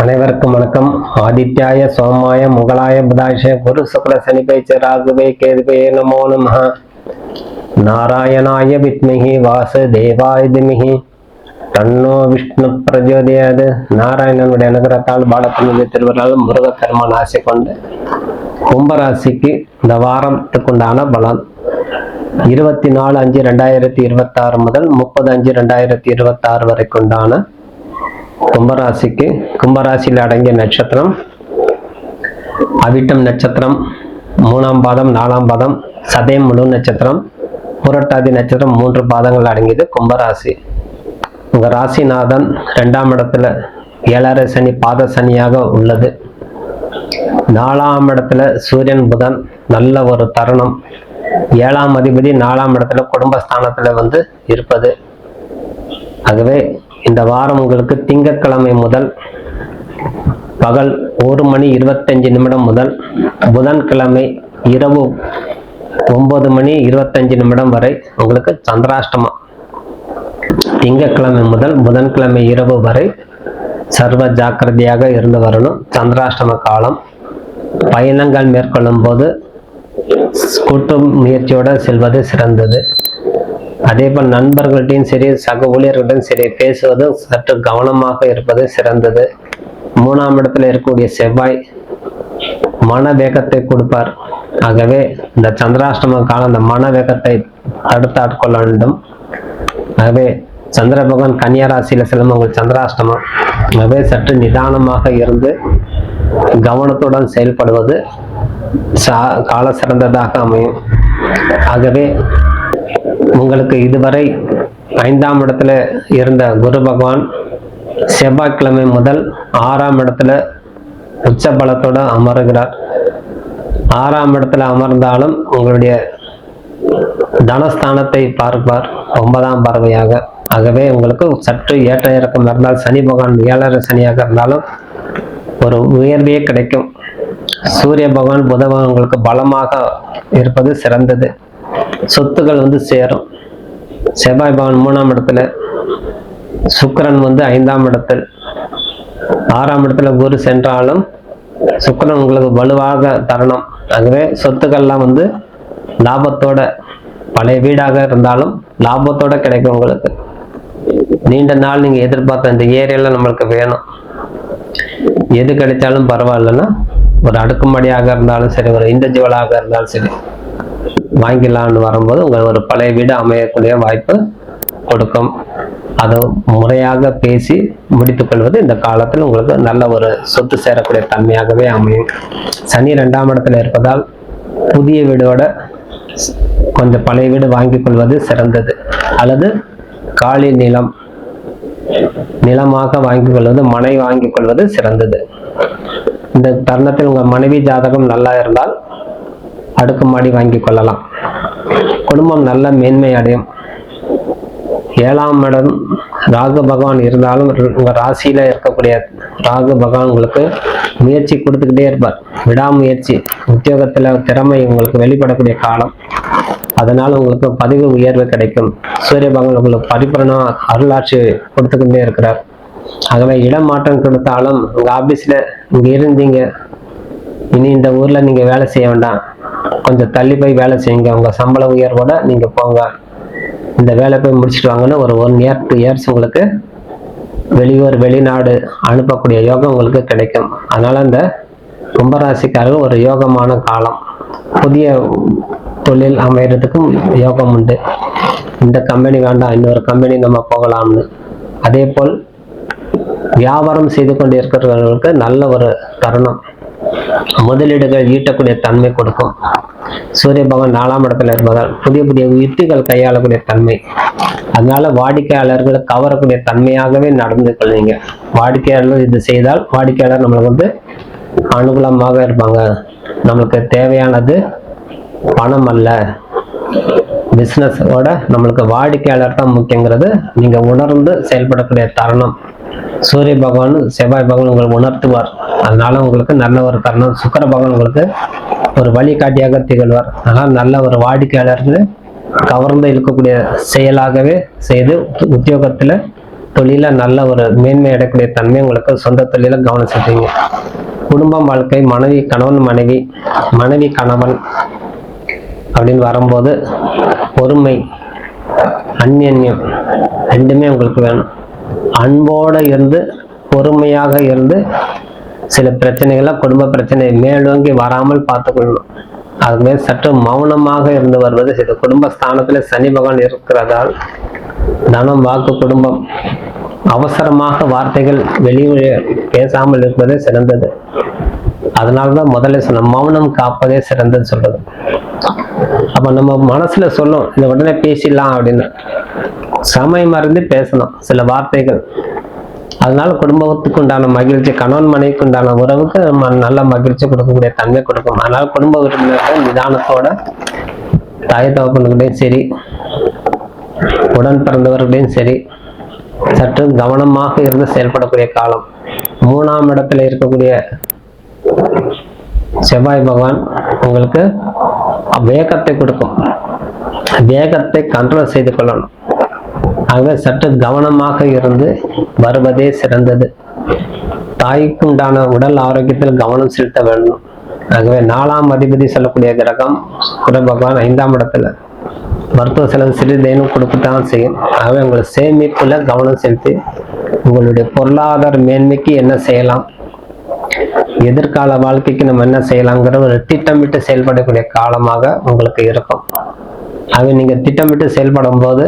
அனைவருக்கும் வணக்கம். ஆதித்யாய சோமாய முகலாய புதாஷ குரு சுக்ர சனிபை ராகுவே கேதுவே நமோ நமஹ. நாராயணாய வித்மிஹி வாசுதேவாய திமிஹி தன்னோ விஷ்ணு பிரஜோதயாது. நாராயணனுடைய அனுகிரகத்தால் பாலத்தினுடைய திருவருளால் முருகப்பெருமான் ஆசை கொண்டு கும்பராசிக்கு இந்த வாரத்துக்குண்டான பலன் 24/5/2026 முதல் 30/5/2026 வரைக்குண்டான கும்பராசிக்கு. கும்பராசியில் அடங்கிய நட்சத்திரம் அவிட்டம் நட்சத்திரம் 3ஆம் பாதம் 4ஆம் பாதம், சதயம் முழு நட்சத்திரம், புரட்டாதி நட்சத்திரம் 3 பாதங்கள் அடங்கியது கும்பராசி. உங்க ராசிநாதன் 2ஆம் இடத்துல 7.5 சனி பாத சனியாக உள்ளது. 4ஆம் இடத்துல சூரியன் புதன் நல்ல ஒரு தருணம். 7ஆம் அதிபதி 4ஆம் இடத்துல குடும்பஸ்தானத்துல இருப்பது. ஆகவே இந்த வாரம் உங்களுக்கு திங்கட்கிழமை முதல் பகல் 1:25 முதல் புதன்கிழமை இரவு 9:25 வரை உங்களுக்கு சந்திராஷ்டமம். திங்கட்கிழமை முதல் புதன்கிழமை இரவு வரை சர்வ ஜாக்கிரதையாக இருந்து வரணும். சந்திராஷ்டம காலம். பயணங்கள் மேற்கொள்ளும் போது கூட்டு முயற்சியோடு செல்வது சிறந்தது. அதே போல் நண்பர்கள்ட்டையும் சரி, சக ஊழியர்கள்டையும் சரி பேசுவது சற்று கவனமாக இருப்பது சிறந்தது. 3ஆம் இடத்துல இருக்கக்கூடிய செவ்வாய் மன வேகத்தை கொடுப்பார். ஆகவே இந்த சந்திராஷ்டம காலம் அந்த மன வேகத்தை தடுத்து ஆட்கொள்ள வேண்டும். ஆகவே சந்திர பகவான் கன்னியா ராசியில செல்லும் உங்கள் சந்திராஷ்டமம். ஆகவே சற்று நிதானமாக இருந்து கவனத்துடன் செயல்படுவது கால சிறந்ததாக அமையும். ஆகவே உங்களுக்கு இதுவரை 5ஆம் இடத்துல இருந்த குரு பகவான் செவ்வாய்க்கிழமை முதல் 6ஆம் இடத்துல உச்ச பலத்தோட அமருகிறார். 6ஆம் இடத்துல அமர்ந்தாலும் உங்களுடைய தனஸ்தானத்தை பார்ப்பார் 9ஆம் பார்வையாக. ஆகவே உங்களுக்கு சற்று ஏற்ற இறக்கம் இருந்தால், சனி பகவான் 7.5 சனியாக இருந்தாலும் ஒரு உயர்வே கிடைக்கும். சூரிய பகவான் புத பகவான் உங்களுக்கு பலமாக இருப்பது சிறந்தது. சொத்துக்கள் சேரும். செவ்வாய் பகவான் 3ஆம் இடத்துல, சுக்கிரன் 5ஆம் இடத்தில், 6ஆம் இடத்துல குரு சென்றாலும் சுக்கிரன் உங்களுக்கு வலுவாக தரணும். ஆகவே சொத்துக்கள்லாம் லாபத்தோட, பழைய வீடாக இருந்தாலும் லாபத்தோட கிடைக்கும் உங்களுக்கு. நீண்ட நாள் நீங்க எதிர்பார்த்த இந்த ஏரியால நம்மளுக்கு வேணும், எது கிடைச்சாலும் பரவாயில்லன்னா ஒரு அடுக்குமாடியாக இருந்தாலும் சரி, ஒரு இண்டிவிஜுவலாக இருந்தாலும் சரி வாங்கிடலான்னு வரும்போது உங்கள் ஒரு பழைய வீடு அமையக்கூடிய வாய்ப்பு கொடுக்கும். அதை முறையாக பேசி முடித்துக் கொள்வது இந்த காலத்தில் உங்களுக்கு நல்ல ஒரு சொத்து சேரக்கூடிய தன்மையாகவே அமையும். சனி 2ஆம் இடத்துல இருப்பதால் புதிய வீடோட கொஞ்சம் பழைய வீடு வாங்கிக் கொள்வது சிறந்தது. அல்லது காலி நிலமாக வாங்கிக் கொள்வது, மனை வாங்கிக் கொள்வது சிறந்தது. இந்த தருணத்தில் உங்கள் மனைவி ஜாதகம் நல்லா இருந்தால் அடுக்குமாடி வாங்கி கொள்ளலாம். குடும்பம் நல்ல மேன்மை அடையும். 7ஆம் இடம் ராகு பகவான் இருந்தாலும் உங்க ராசியில இருக்கக்கூடிய ராகு பகவான் உங்களுக்கு முயற்சி கொடுத்துக்கிட்டே இருப்பார். விடாமுயற்சி, உத்தியோகத்துல திறமை உங்களுக்கு வெளிப்படக்கூடிய காலம். அதனால உங்களுக்கு பதவி உயர்வு கிடைக்கும். சூரிய பகவான் உங்களுக்கு பரிபூரண அருளாட்சி கொடுத்துக்கிட்டே இருக்கிறார். ஆகவே இடம் மாற்றம் கொடுத்தாலும் உங்க ஆபீஸ்ல இங்க இருந்தீங்க, இனி இந்த ஊர்ல நீங்க வேலை செய்ய வேண்டாம், கொஞ்சம் தள்ளி போய் வேலை செய்யுங்க, உங்க சம்பள உயர்வோட நீங்க போங்க, இந்த வேலை போய் முடிச்சுட்டு வாங்கன்னு ஒரு 1 year 2 years உங்களுக்கு வெளியூர் வெளிநாடு அனுப்பக்கூடிய யோகம் உங்களுக்கு கிடைக்கும். அதனால இந்த கும்பராசிக்காரர்கள் ஒரு யோகமான காலம். புதிய தொழில் அமையறதுக்கும் யோகம் உண்டு. இந்த கம்பெனி வேண்டாம், இன்னொரு கம்பெனி நம்ம போகலாம்னு. அதே போல் வியாபாரம் செய்து கொண்டு இருக்கிறவர்களுக்கு நல்ல ஒரு தருணம். முதலீடுகள் ஈட்டக்கூடிய தன்மை கொடுக்கும். சூரிய பகவான் 4ஆம் இடத்துல இருப்பதால் புதிய புதிய யுக்திகள் கையாளக்கூடிய தன்மை. அதனால வாடிக்கையாளர்களை கவரக்கூடிய தன்மையாகவே நடந்து கொள்வீங்க. வாடிக்கையாளர்கள் இது செய்தால் வாடிக்கையாளர் நம்மளுக்கு அனுகூலமாக இருப்பாங்க. நம்மளுக்கு தேவையானது பணம் அல்ல, பிசினஸோட நம்மளுக்கு வாடிக்கையாளர் தான் முக்கியங்கிறது நீங்க உணர்ந்து செயல்படக்கூடிய தருணம். சூரிய பகவான் செவ்வாய் பகவான் உங்களுக்கு உணர்த்துவார். அதனால உங்களுக்கு நல்ல ஒரு தருணம். சுக்கிர பகவான் உங்களுக்கு ஒரு வழிகாட்டியாக திகழ்வார். அதனால நல்ல ஒரு வாடிக்கையாளர்கள் கவர்ந்து இருக்கக்கூடிய செயலாகவே செய்து உத்தியோகத்துல தொழில நல்ல ஒரு மேன்மை அடையக்கூடிய தன்மை உங்களுக்கு, சொந்த தொழில கவனம் செலுத்துவீங்க. குடும்பம் வாழ்க்கை, மனைவி கணவன் மனைவி, மனைவி கணவன் அப்படின்னு வரும்போது பொறுமை, அந்நியம் ரெண்டுமே உங்களுக்கு வேணும். அன்போட இருந்து பொறுமையாக இருந்து சில பிரச்சனைகளை, குடும்ப பிரச்சனை மேலோங்கி வராமல் பார்த்துக்கொள்ளணும். அதுவே சற்று மௌனமாக இருந்து வருவது இது. குடும்பஸ்தானத்துல சனி பகவான் இருக்கிறதால் தனம், வாக்கு, குடும்பம், அவசரமாக வார்த்தைகள் வெளியே பேசாமல் இருப்பதே சிறந்தது. அதனாலதான் முதல்ல சொன்ன மௌனம் காப்பதே சிறந்தது சொல்றது. அப்ப நம்ம மனசுல சொல்லும் இந்த உடனே பேசிடலாம் அப்படின்னு, சமயம் மறந்து பேசணும் சில வார்த்தைகள். அதனால குடும்பத்துக்கு உண்டான மகிழ்ச்சி, கணவன் மனைவிக்கு உண்டான உறவுக்கு நல்ல மகிழ்ச்சி கொடுக்கக்கூடிய தன்மை கொடுக்கும். அதனால குடும்ப உறுப்பினர்கள் நிதானத்தோட, தாய் தகப்பனுக்கிட்டையும் சரி, உடன் பிறந்தவர்களையும் சரி, சற்று கவனமாக இருந்து செயல்படக்கூடிய காலம். 3ஆம் இடத்துல இருக்கக்கூடிய செவ்வாய் பகவான் உங்களுக்கு வேகத்தை கொடுக்கும். வேகத்தை கண்ட்ரோல் செய்து கொள்ளணும். ஆகவே சற்று கவனமாக இருந்து வருவதே சிறந்தது. தாய்க்கு உண்டான உடல் ஆரோக்கியத்தில் கவனம் செலுத்த வேண்டும். ஆகவே 4ஆம் அதிபதி சொல்லக்கூடிய கிரகம் குரு பகவான் 5ஆம் இடத்துல மருத்துவ செலவு சிறிதேனும் கொடுக்கத்தான் செய்யும். ஆகவே உங்கள் சேமிப்புல கவனம் செலுத்தி உங்களுடைய பொருளாதார மேன்மைக்கு என்ன செய்யலாம், எதிர்கால வாழ்க்கைக்கு நம்ம என்ன செய்யலாங்கிற ஒரு திட்டமிட்டு செயல்படக்கூடிய காலமாக உங்களுக்கு இருக்கும். ஆகவே நீங்க திட்டமிட்டு செயல்படும் போது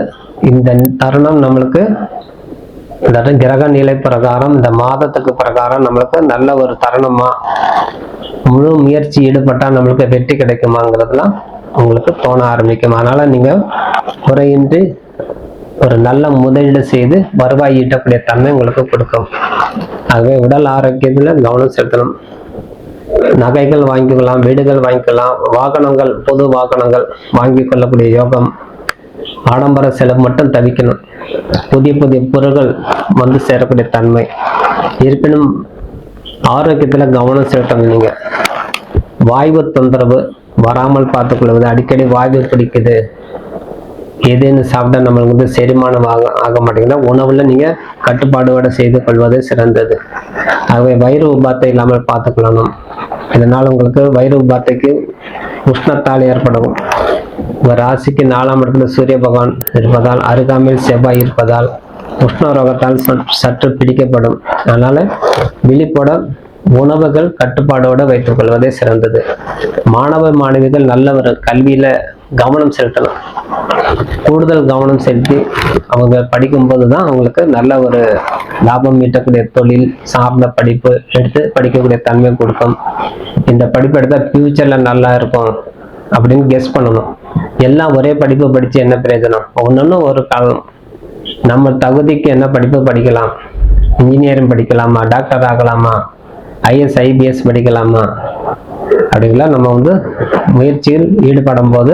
இந்த தருணம் நம்மளுக்கு கிரக நிலை பிரகாரம், இந்த மாதத்துக்கு பிரகாரம் நம்மளுக்கு நல்ல ஒரு தருணமா, முழு முயற்சி ஈடுபட்டா நம்மளுக்கு வெற்றி கிடைக்குமாங்கிறதுலாம் உங்களுக்கு தோண ஆரம்பிக்கும். அதனால நீங்க குறையின்றி ஒரு நல்ல முதலீடு செய்து வருவாய் ஈட்டக்கூடிய தன்மை உங்களுக்கு கொடுக்கும். ஆகவே உடல் ஆரோக்கியத்துல கவனம் செலுத்தணும். நகைகள் வாங்கிக்கலாம், வீடுகள் வாங்கிக்கலாம், வாகனங்கள், பொது வாகனங்கள் வாங்கி கொள்ளக்கூடிய யோகம். ஆடம்பர செலவு மட்டும் தவிக்கணும். புதிய புதிய பொருட்கள் வந்து சேரக்கூடிய தன்மை. இருப்பினும் ஆரோக்கியத்துல கவனம் செலுத்தணும். நீங்க வாய்வு தொந்தரவு வராமல் பார்த்துக் கொள்வது. அடிக்கடி வாய்வு பிடிக்குது, ஏதேனும் சாப்பிட்டா நம்மளுக்கு வந்து செரிமானம் ஆக மாட்டேங்குதுன்னா உணவுல நீங்க கட்டுப்பாடோட செய்து கொள்வது சிறந்தது. ஆகவே வயிறு உபாத்தை இல்லாமல் பார்த்துக்கொள்ளணும். இதனால் உங்களுக்கு வயிறு உபாத்தைக்கு உஷ்ணத்தால் ஏற்படும். உங்க ராசிக்கு 4ஆம் இடத்துல சூரிய பகவான் இருப்பதால், அருகாமையில் செவ்வாய் இருப்பதால் உஷ்ண ரோகத்தால் சற்று பிடிக்கப்படும். அதனால விழிப்போட உணவுகள் கட்டுப்பாடோடு வைத்துக் கொள்வதே சிறந்தது. மாணவ மாணவிகள் நல்ல ஒரு கல்வியில கவனம் செலுத்தலாம். கூடுதல் கவனம் செலுத்தி அவங்க படிக்கும் போதுதான் அவங்களுக்கு நல்ல ஒரு லாபம் ஈட்டக்கூடிய தொழில் சார்ந்த படிப்பு எடுத்து படிக்கக்கூடிய தன்மை கொடுக்கும். இந்த படிப்பு எடுத்தா ஃபியூச்சர்ல நல்லா இருக்கும் அப்படின்னு கெஸ் பண்ணணும். எல்லாம் ஒரே படிப்பு படிச்சு என்ன பிரயோஜனம்? ஒன்னொன்னு ஒரு காலம். நம்ம தகுதிக்கு என்ன படிப்பு படிக்கலாம்? இன்ஜினியரிங் படிக்கலாமா, டாக்டர் ஆகலாமா, ஐஎஸ் ஐபிஎஸ் படிக்கலாமா அப்படிங்கலாம் நம்ம வந்து முயற்சியில் ஈடுபடும் போது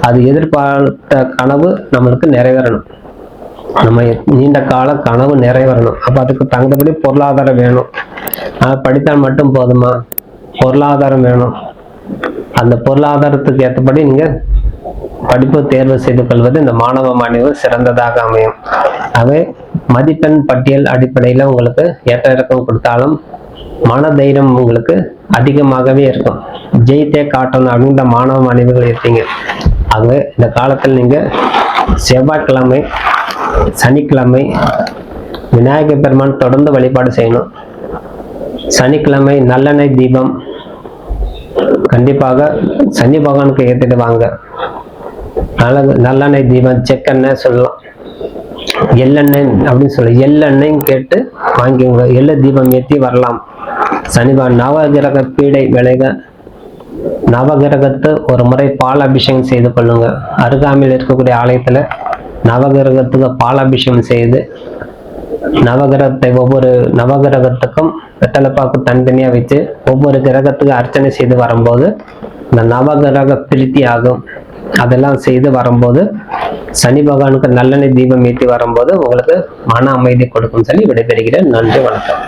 அது எதிர்பார்த்த கனவு நம்மளுக்கு நிறைவேறணும். நம்ம நீண்ட கால கனவு நிறைவேறணும். அப்ப அதுக்கு தகுந்தபடி பொருளாதாரம் வேணும். படித்தால் மட்டும் போதுமா? பொருளாதாரம் வேணும். அந்த பொருளாதாரத்துக்கு ஏற்றபடி நீங்க படிப்பு தேர்வு செய்து கொள்வது இந்த மாணவ மாணவிகள் சிறந்ததாக அமையும். அவை மதிப்பெண் பட்டியல் அடிப்படையில உங்களுக்கு ஏற்ற இறக்கம் கொடுத்தாலும் மன தைரியம் உங்களுக்கு அதிகமாகவே இருக்கும். ஜெயித்தே காட்டணும் அப்படின்ற மாணவ மாணவிகள் இருப்பீங்க. ஆகவே இந்த காலத்தில் நீங்க செவ்வாய்க்கிழமை, சனிக்கிழமை விநாயகர் பெருமான் தொடர்ந்து வழிபாடு செய்யணும். சனிக்கிழமை நல்லெண்ணெய் தீபம் கண்டிப்பாக சனி பகவானுக்கு ஏற்றிட்டு வாங்க. நல்லெண்ணெய் தீபம், செக்கெண்ணெய் சொல்லலாம், எள்ளெண்ணெய் அப்படின்னு சொல்ல, எள்ளெண்ணெய் கேட்டு வாங்கிங்க. எள்ளு தீபம் ஏற்றி வரலாம். சனிபகவான் நவகிரக பீடை விளைக. நவகிரகத்து ஒரு முறை பால் அபிஷேகம் செய்து கொள்ளுங்க. அருகாமையில் இருக்கக்கூடிய ஆலயத்துல நவகிரகத்துக்கு பால் அபிஷேகம் செய்து நவகிரகத்தை ஒவ்வொரு நவகிரகத்துக்கும் வெத்தலைப்பாக்கு தனித்தனியா வச்சு ஒவ்வொரு கிரகத்துக்கு அர்ச்சனை செய்து வரும்போது இந்த நவகிரக பிரீத்தி ஆகும். அதெல்லாம் செய்து வரும்போது சனி பகவானுக்கு நல்லெண்ணெய் தீபம் ஏற்றி வரும்போது உங்களுக்கு மன அமைதி கொடுக்கும் சொல்லி விடைபெறுகிறேன். நன்றி, வணக்கம்.